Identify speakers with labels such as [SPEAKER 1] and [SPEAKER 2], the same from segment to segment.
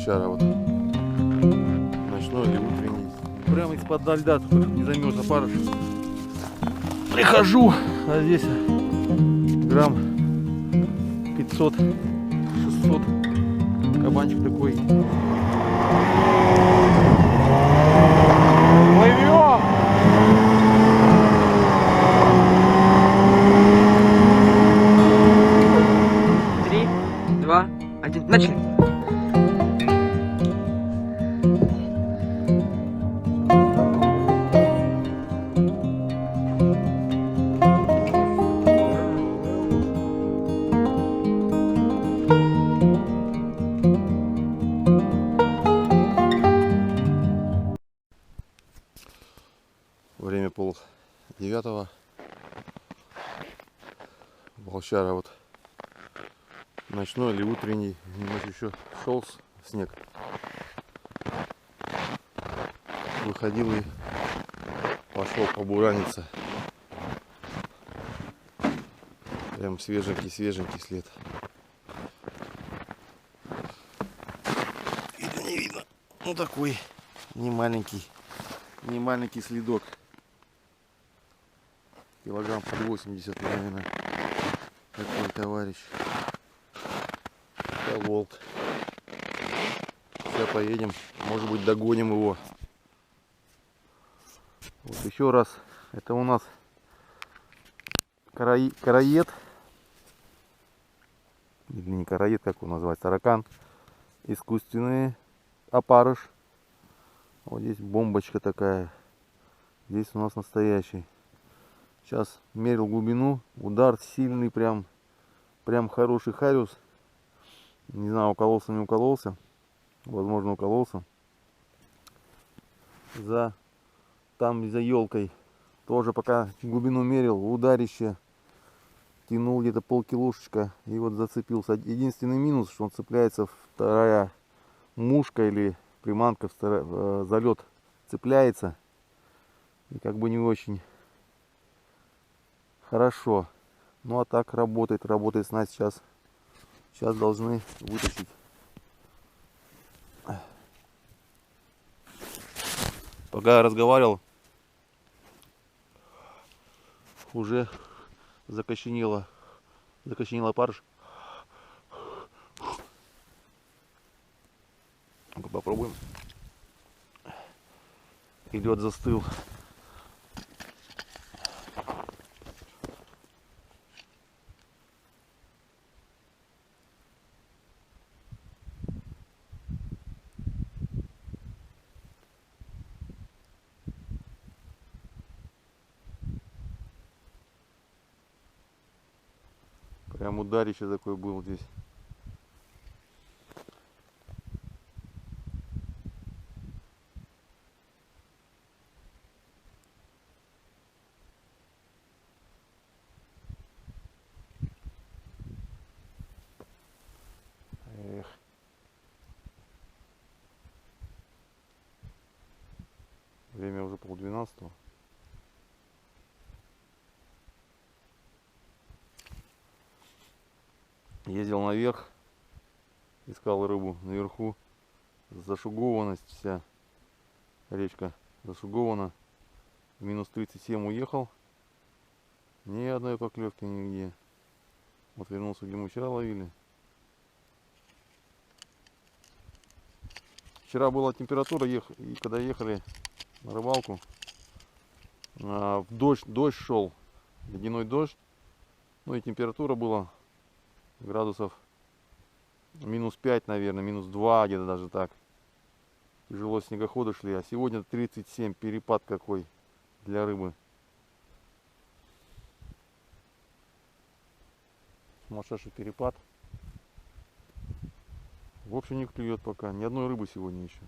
[SPEAKER 1] волчара вот. Ночной или утренний. Прямо из-под льда, только не замерз опарыш. Прихожу, а здесь грамм 500-600. Кабанчик такой. Плывем!
[SPEAKER 2] 3, 2, 1, начали!
[SPEAKER 1] Время 8:30. Волчара вот. Ночной или утренний. Ночью еще шел снег. Выходил и пошел побураниться. Прям свеженький след. Видно, не видно. Ну такой не маленький следок. Килограмм под 80, наверное. Такой товарищ. Это волк. Сейчас поедем. Может быть, догоним его. Вот еще раз. Это у нас караед. Или не караед, как его назвать? Таракан. Искусственный опарыш. Вот здесь бомбочка такая. Здесь у нас настоящий. Сейчас мерил глубину. Удар сильный, прям хороший хариус. Не знаю, укололся, не укололся. Возможно, укололся. Там за елкой. Тоже пока глубину мерил. Ударище. Тянул где-то полкилошечка. И вот зацепился. Единственный минус, что он цепляется, вторая мушка или приманка за лед цепляется. И как бы не очень хорошо. Ну а так работает снасть. Сейчас должны вытащить. Пока я разговаривал, уже закоченело опарыш. Ну-ка попробуем. И лед застыл. Прям ударище такой был здесь. Эх. Время уже 11:30. Ездил наверх, искал рыбу наверху. Зашугованность вся. Речка зашугована. Минус 37 уехал. Ни одной поклевки нигде. Вот вернулся, где мы вчера ловили. Вчера была температура, и когда ехали на рыбалку, дождь шел, ледяной дождь. Ну и температура была градусов минус 5, наверное, минус 2, где-то даже так. Тяжело снегоходы шли, а сегодня 37, перепад какой для рыбы. Сумасшедший перепад. В общем, не клюет пока, ни одной рыбы сегодня еще.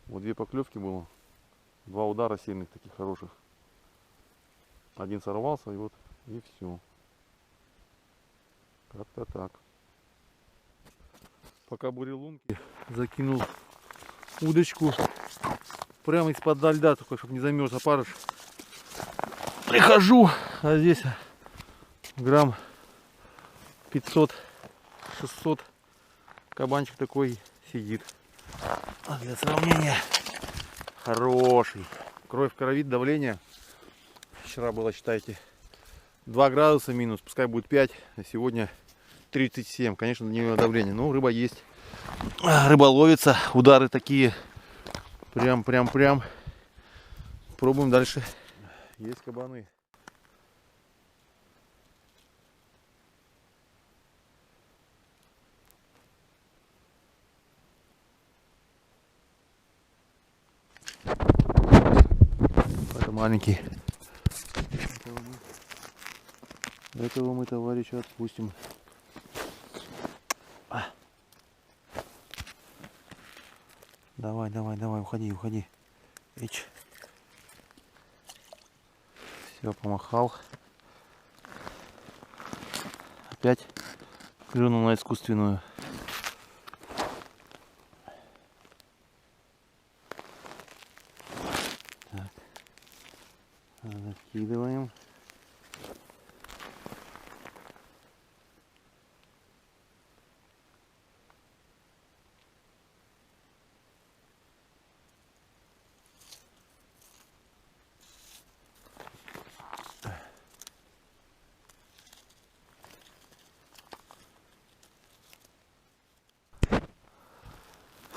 [SPEAKER 1] Вот 2 поклевки было, 2 удара сильных, таких хороших. Один сорвался, и все. Как-то так. Пока буреломки, закинул удочку прямо из-под льда, только чтобы не замерз опарыш. Прихожу, а здесь грамм 500-600. Кабанчик такой сидит. А для сравнения, хороший. Кровь в крови, давление. Вчера было, считайте, 2 градуса минус, пускай будет 5, а сегодня 37. Конечно, дневное давление, но рыба есть. Рыба ловится, удары такие. Прям. Пробуем дальше. Есть кабаны. Это маленький. Этого мы товарища отпустим. Давай, уходи. Ич. Все, помахал. Опять клюнул на искусственную. Так. Закидываем.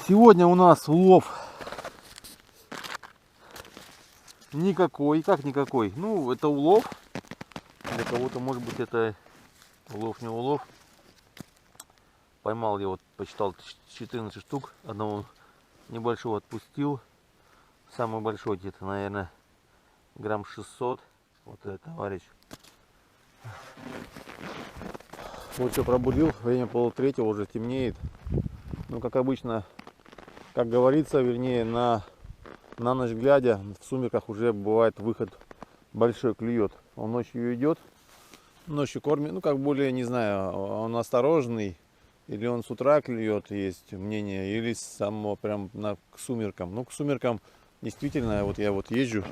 [SPEAKER 1] Сегодня у нас улов никакой. Как никакой? Ну, это улов. Для кого-то, может быть, это улов, не улов. Поймал я, вот посчитал 14 штук. Одного небольшого отпустил. Самый большой где-то, наверное, грамм 600. Вот этот товарищ. Вот что пробудил. Время 2:30, уже темнеет. Ну, как обычно, как говорится, вернее, на ночь глядя, в сумерках уже бывает выход большой, клюет. Он ночью идет, ночью кормит, ну, как более, не знаю, он осторожный, или он с утра клюет, есть мнение, или с самого прям к сумеркам. Ну, к сумеркам действительно, вот я вот езжу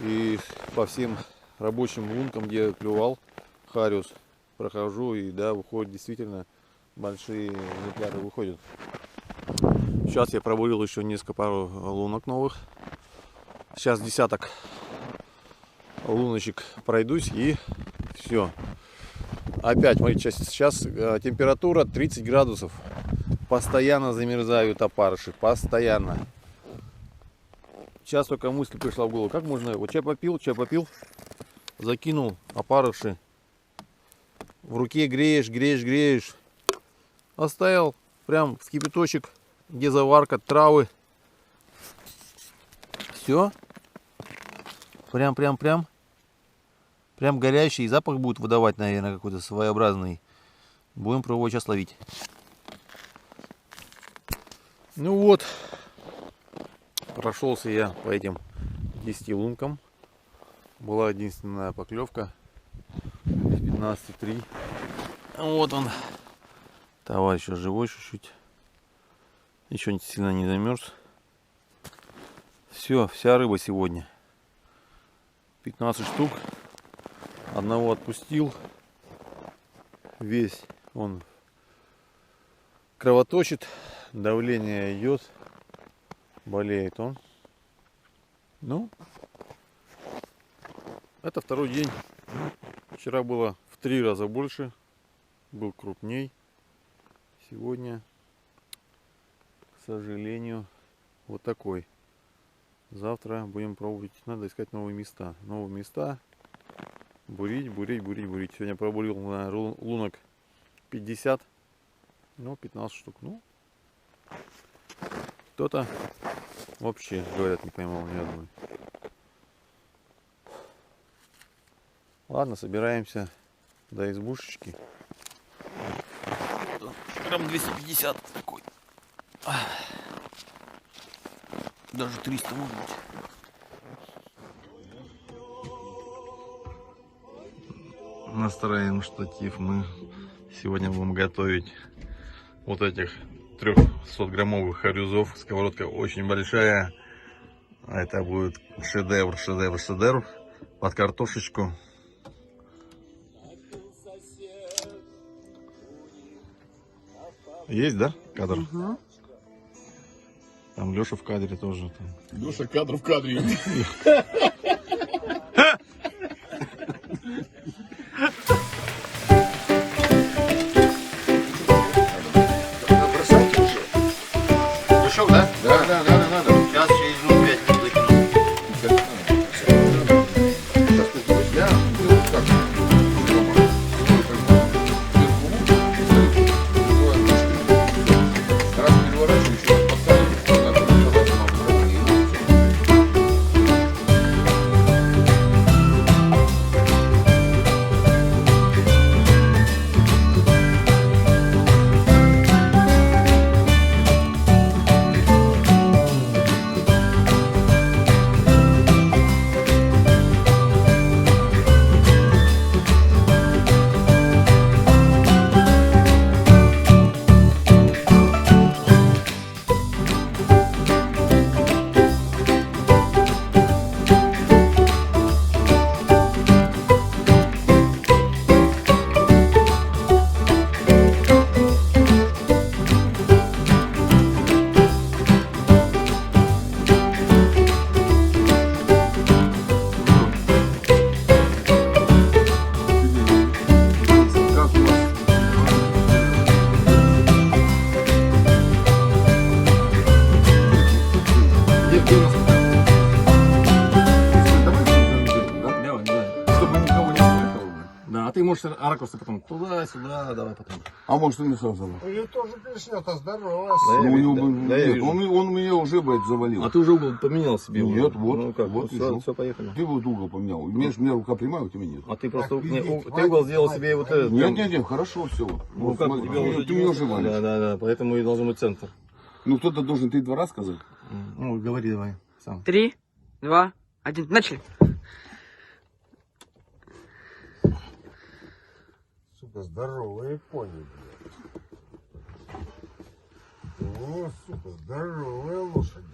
[SPEAKER 1] и по всем рабочим лункам, где я клювал хариус, прохожу, и да, выходят действительно большие экземпляры выходят. Сейчас я пробурил еще несколько пару лунок новых. Сейчас десяток луночек пройдусь и все. Опять, смотрите, сейчас температура 30 градусов. Постоянно замерзают опарыши, постоянно. Сейчас только мысль пришла в голову, как можно, вот чай попил, закинул опарыши. В руке греешь. Оставил прям в кипяточек, где заварка, травы. Все. Прям горячий. Запах будет выдавать, наверное, какой-то своеобразный. Будем пробовать сейчас ловить. Ну вот. Прошелся я по этим 10 лункам. Была единственная поклевка. 15,3. Вот он. Товарищ живой чуть-чуть. Еще сильно не замерз. Все, вся рыба сегодня. 15 штук. Одного отпустил. Весь он кровоточит. Давление идет. Болеет он. Ну, это второй день. Вчера было в 3 раза больше. Был крупней. Сегодня, к сожалению, вот такой. Завтра будем пробовать. Надо искать новые места. Бурить. Сегодня пробурил на лунок 50. Ну, 15 штук. Ну, кто-то вообще, говорят, не поймал ни одной. Ладно, собираемся до избушечки. Грамм 250 такой. Даже 300 может быть. Настраиваем штатив. Мы сегодня будем готовить вот этих 300-граммовых харюзов. Сковородка очень большая. Это будет шедевр под картошечку. Есть, да, кадр?
[SPEAKER 2] Угу.
[SPEAKER 1] Там Леша в кадре тоже. Там.
[SPEAKER 3] Леша кадр в кадре.
[SPEAKER 1] Пушок, да?
[SPEAKER 3] Да, надо.
[SPEAKER 1] Сейчас через минут 5 закину.
[SPEAKER 3] Да, а ты можешь ракурсы потом туда-сюда, давай потом. А может он не сразу завалил?
[SPEAKER 4] Или тоже пришлет, а здорово.
[SPEAKER 3] Ну, у него нет, он меня уже, блядь, завалил.
[SPEAKER 1] А ты уже угол поменял себе?
[SPEAKER 3] Нет, вот.
[SPEAKER 1] Ну как,
[SPEAKER 3] вот
[SPEAKER 1] все, поехали.
[SPEAKER 3] Ты вот угол поменял. У меня рука прямая, у тебя нет.
[SPEAKER 1] А ты просто ты угол сделал себе вот этот.
[SPEAKER 3] Нет, хорошо, все.
[SPEAKER 1] Ну как, у тебя уже
[SPEAKER 3] ты меня уже валишь.
[SPEAKER 1] Да, поэтому и должен быть центр.
[SPEAKER 3] Ну кто-то должен 3-2 раза сказать.
[SPEAKER 1] Ну, говори давай сам.
[SPEAKER 2] 3, 2, 1, начали.
[SPEAKER 4] Сука, здоровые пони, блядь. О, сука, здоровые лошади.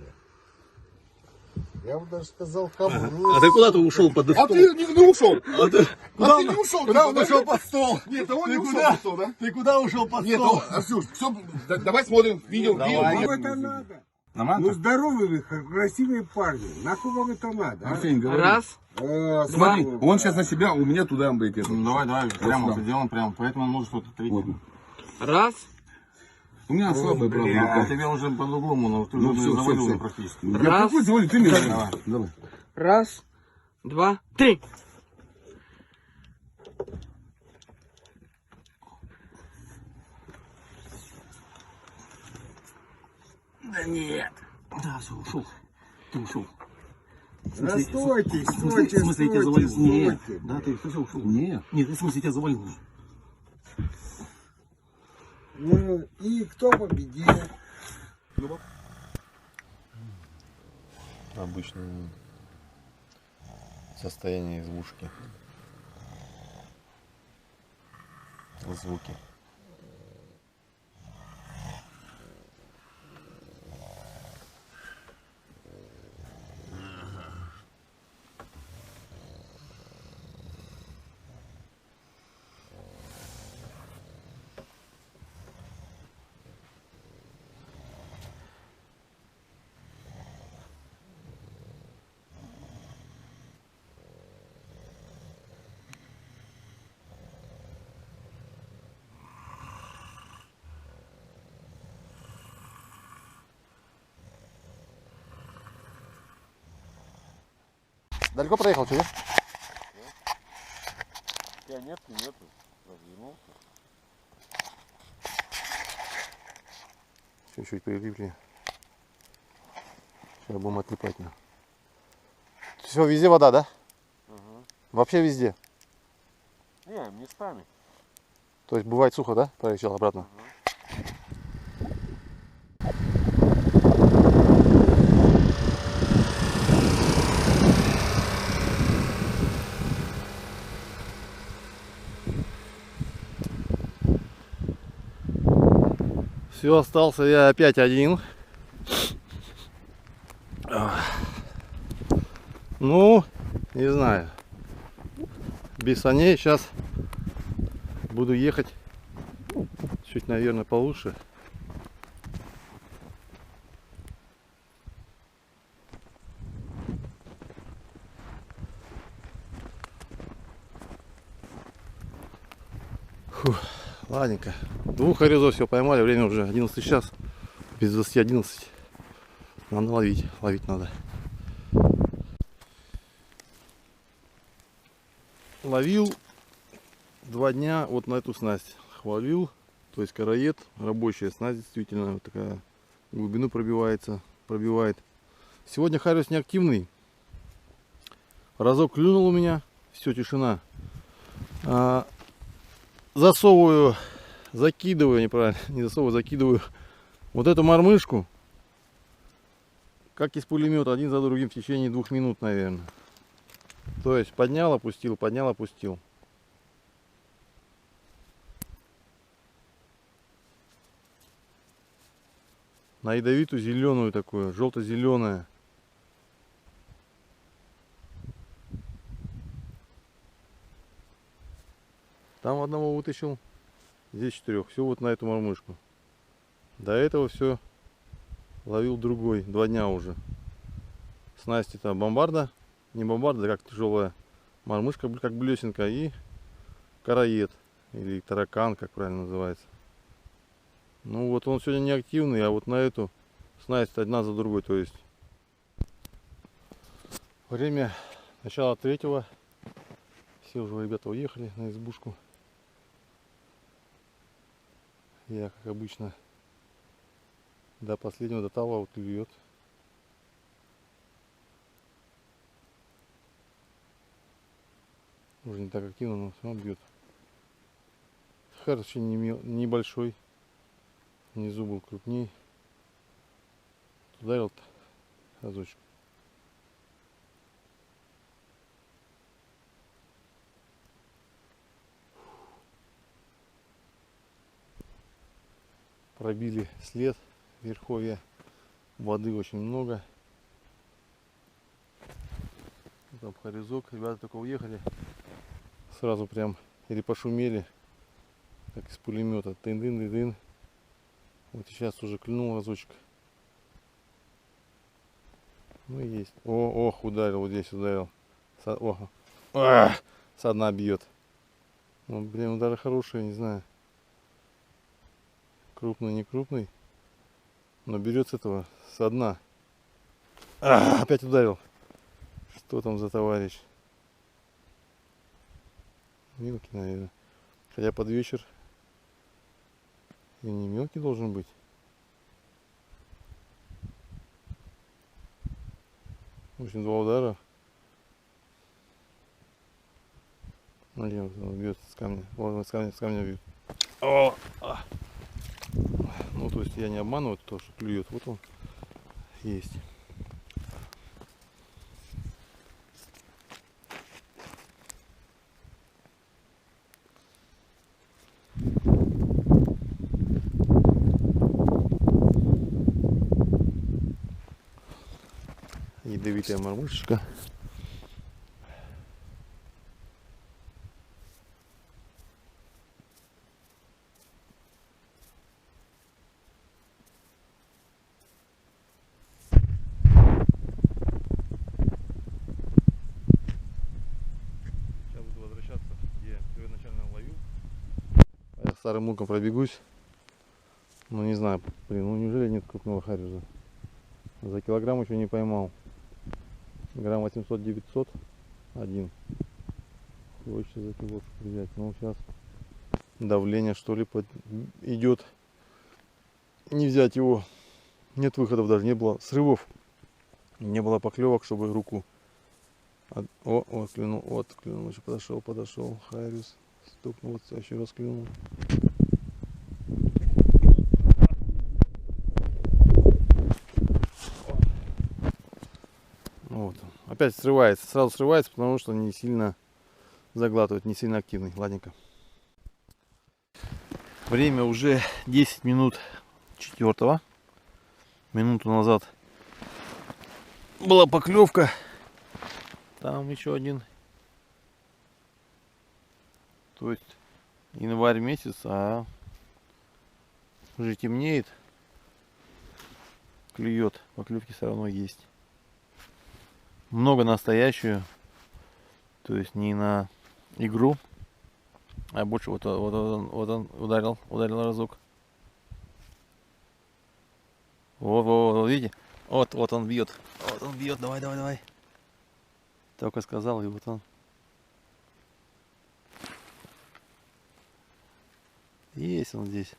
[SPEAKER 4] Я бы даже сказал, кому.
[SPEAKER 1] А ты куда ты ушел под
[SPEAKER 3] А ты не ушел.
[SPEAKER 1] А ты
[SPEAKER 3] Куда не ушел?
[SPEAKER 1] Куда он ушел под стол?
[SPEAKER 3] Нет, он не
[SPEAKER 1] Ты
[SPEAKER 3] ушел
[SPEAKER 1] куда?
[SPEAKER 3] под стол, да?
[SPEAKER 1] Ты куда ушел под
[SPEAKER 3] Нет,
[SPEAKER 1] стол?
[SPEAKER 3] Арсюш, все, давай смотрим видео.
[SPEAKER 4] Вам это надо? Ну, здоровые вы, красивые парни. Нахуй вам это надо? А?
[SPEAKER 3] Арсений, говори.
[SPEAKER 2] Раз,
[SPEAKER 3] Смотри, он сейчас на себя, у меня туда, блядь, это.
[SPEAKER 1] Ну, давай, прямо
[SPEAKER 3] сюда.
[SPEAKER 1] сделаем прямо. Поэтому нужно что-то третье.
[SPEAKER 3] Вот.
[SPEAKER 2] раз.
[SPEAKER 3] У меня слабый, правда.
[SPEAKER 1] А
[SPEAKER 3] рука.
[SPEAKER 1] тебе уже по-другому, но ты
[SPEAKER 3] Ну,
[SPEAKER 1] уже
[SPEAKER 3] всё,
[SPEAKER 1] завалил
[SPEAKER 3] всё.
[SPEAKER 1] практически.
[SPEAKER 3] Я
[SPEAKER 2] Раз.
[SPEAKER 3] какой завалил? Ты меня
[SPEAKER 1] Давай.
[SPEAKER 3] Давай.
[SPEAKER 2] Раз, 2, 3.
[SPEAKER 1] Да нет. Да, все, ушел. Ты ушел.
[SPEAKER 4] Да стойте,
[SPEAKER 1] В
[SPEAKER 4] стойте,
[SPEAKER 1] смысле, я тебя завалил?
[SPEAKER 4] стойте,
[SPEAKER 1] Нет.
[SPEAKER 4] стойте.
[SPEAKER 1] Да, ты все ушел.
[SPEAKER 3] Нет.
[SPEAKER 1] Нет, в смысле, я тебя завалил уже.
[SPEAKER 4] Ну, и кто победил?
[SPEAKER 1] Обычное состояние избушки. Звуки. Далеко проехал, что ли?
[SPEAKER 3] Нету. Развернулся.
[SPEAKER 1] Чуть-чуть прилипли. Сейчас будем отлипать. Все, везде вода, да? Вообще везде.
[SPEAKER 3] Не, местами.
[SPEAKER 1] То есть бывает сухо, да? Проезжал обратно. Все, остался я опять один. Ну, не знаю. Без саней сейчас буду ехать чуть, наверное, получше. Ладненько. Двух хорезов все поймали. Время уже 11 час. Без 20:11. Надо ловить. Ловить надо. Ловил 2 дня вот на эту снасть. Хвалил. То есть караед. Рабочая снасть действительно. Вот такая глубину пробивает. Сегодня хариус неактивный. Разок клюнул у меня. Все, тишина. Засовываю, закидываю, неправильно, не засовываю, закидываю вот эту мормышку, как из пулемета, один за другим в течение 2 минут, наверное. То есть поднял, опустил, поднял, опустил. На ядовитую зеленую такую, желто-зеленая. Там одного вытащил, здесь 4. Все вот на эту мормышку. До этого все ловил другой, 2 дня уже. Снасти там бомбарда, не бомбарда, а как тяжелая мормышка, как блесенка, и караед, или таракан, как правильно называется. Ну вот он сегодня не активный, а вот на эту снасть одна за другой, то есть. Время начала 3-го. Все уже ребята уехали на избушку. Я, как обычно, до последнего, до того вот клюет. Уже не так активно, но все равно бьет. Харис вообще небольшой. Внизу был крупней. Ударил разочек. Пробили след в верховье. Воды очень много. Там хорезок. Ребята только уехали. Сразу прям или пошумели, как из пулемета. Тын-дын-дын-дын. Вот сейчас уже клюнул разочек. Ну и есть. Ох, ударил, вот здесь ударил. Со дна бьет. Ну, блин, удары хорошие, не знаю. Крупный, не крупный. Но берет с этого, со дна. Опять ударил. Что там за товарищ? Мелкий, наверное. Хотя под вечер и не мелкий должен быть. В общем, 2 удара. Блин, он бьет с камня. Ладно, с камня бьет. Ну, то есть я не обманываю, то, что клюет. Вот он есть. Ядовитая мормышечка. Сейчас буду возвращаться, где я первоначально ловил. Я старым луком пробегусь. Ну не знаю, блин, ну неужели нет крупного хариуса? За килограмм еще не поймал. Грамм 800-900 один. Хочется за килошку взять. Ну сейчас давление что ли идет. Не взять его. Нет выходов даже, не было срывов. Не было поклевок, чтобы руку. Вот клюнул, вот клюнул, еще подошел. Хариус стукнул, вот еще раз клюнул. Вот. Опять срывается, сразу срывается, потому что не сильно заглатывает, не сильно активный. Ладненько. Время уже 10 минут 4-го. Минуту назад была поклевка. Там еще один. То есть январь месяц, а уже темнеет. Клюет, поклевки все равно есть. Много настоящую, то есть не на игру. А больше вот он ударил разок. Вот, видите? Вот он бьет. Вот он бьет, давай. Только сказал, и вот он. Есть он здесь.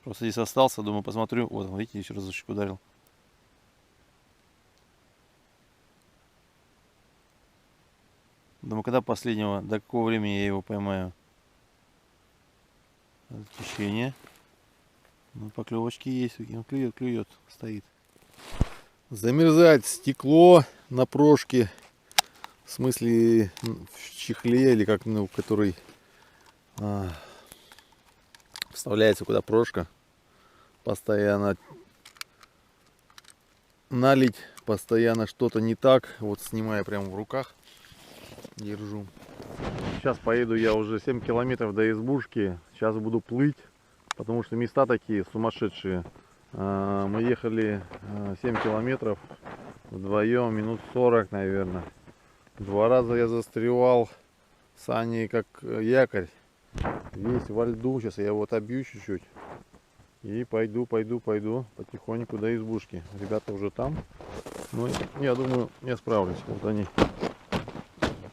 [SPEAKER 1] Просто здесь остался, думаю, посмотрю. Вот, видите, еще разочек ударил. Думаю, когда последнего, до какого времени я его поймаю. Течение. Ну, поклевочки есть, он клюет, стоит. Замерзает стекло на прошке. В смысле, в чехле, или как, ну, который вставляется куда прошка. Постоянно налить, постоянно что-то не так. Вот снимаю прямо в руках. Держу. Сейчас поеду я уже 7 километров до избушки. Сейчас буду плыть, потому что места такие сумасшедшие. Мы ехали 7 километров вдвоем, минут 40, наверное. 2 раза я застревал с Аней как якорь. Весь во льду. Сейчас я его отобью чуть-чуть. И пойду потихоньку до избушки. Ребята уже там. Ну, я думаю, я справлюсь. Вот они.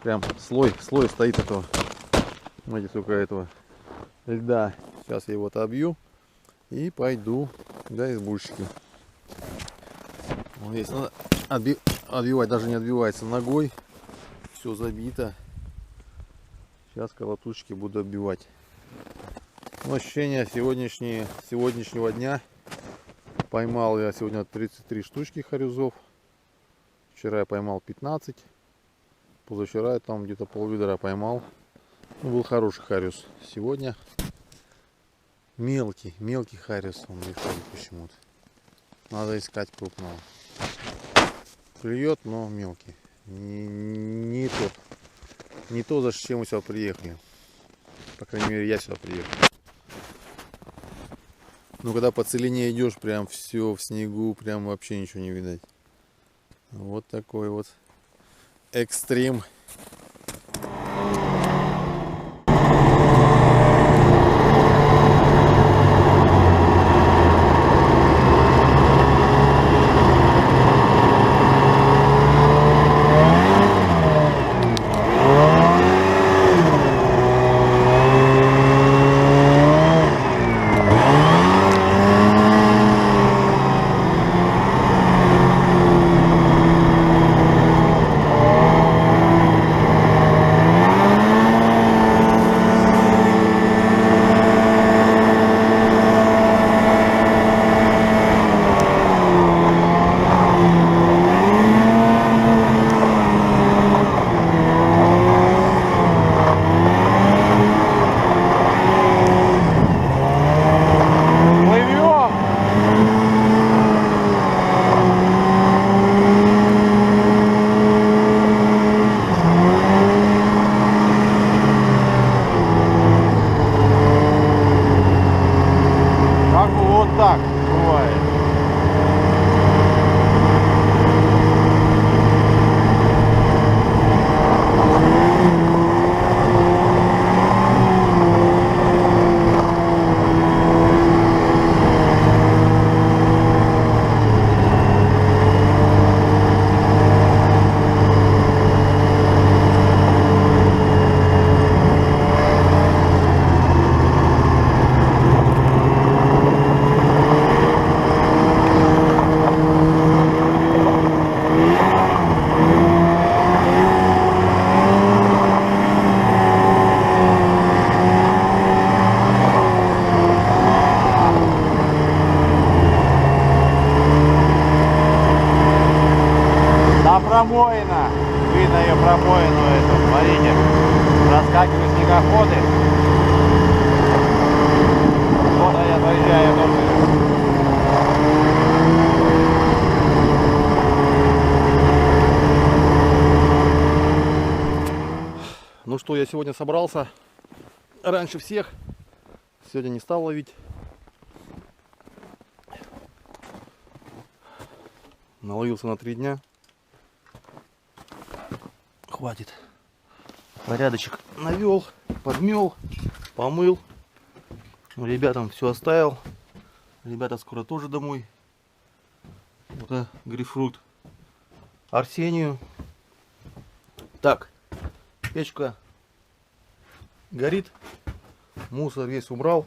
[SPEAKER 1] Прям слой стоит этого. Смотрите, только этого льда. Сейчас я его отобью. И пойду до избушки. Вот здесь надо отбивать. Даже не отбивается ногой. Все забито. Сейчас колотушки буду отбивать. Ну, ощущения сегодняшнего дня. Поймал я сегодня 33 штучки харюзов. Вчера я поймал 15. Позавчера я там где-то полведра поймал. Ну, был хороший харюз. Сегодня мелкий харюз. Он решил почему-то. Надо искать крупного. Клюет, но мелкий. Не то, за чем мы сюда приехали. По крайней мере, я сюда приехал. Ну, когда по целине идешь, прям все в снегу, прям вообще ничего не видать. Вот такой вот экстрим.
[SPEAKER 5] Промоина. Видно ее промоину эту. Смотрите. Раскакивают снегоходы. Вот я доезжаю тоже.
[SPEAKER 1] Ну что, я сегодня собрался раньше всех. Сегодня не стал ловить. Наловился на 3 дня. Хватит. Порядочек навел, подмел, помыл. Ребятам все оставил. Ребята скоро тоже домой. Вот грейпфрут. Арсению. Так, печка горит. Мусор весь убрал.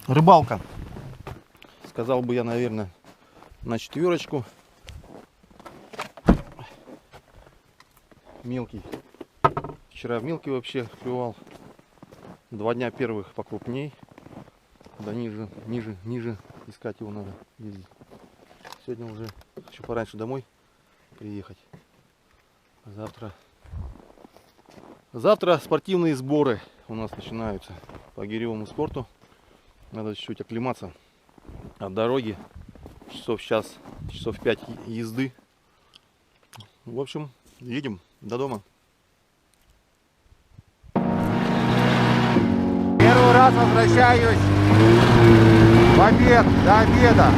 [SPEAKER 1] Рыбалка. Сказал бы я, наверное, на 4. Мелкий. Вчера мелкий вообще клювал. 2 дня первых покрупней. Да ниже искать его надо ездить. Сегодня уже еще пораньше домой приехать. Завтра спортивные сборы у нас начинаются по гиревому спорту. Надо чуть-чуть оклематься от дороги. Часов 5 езды. В общем, едем до дома.
[SPEAKER 5] Первый раз возвращаюсь в обед, до обеда.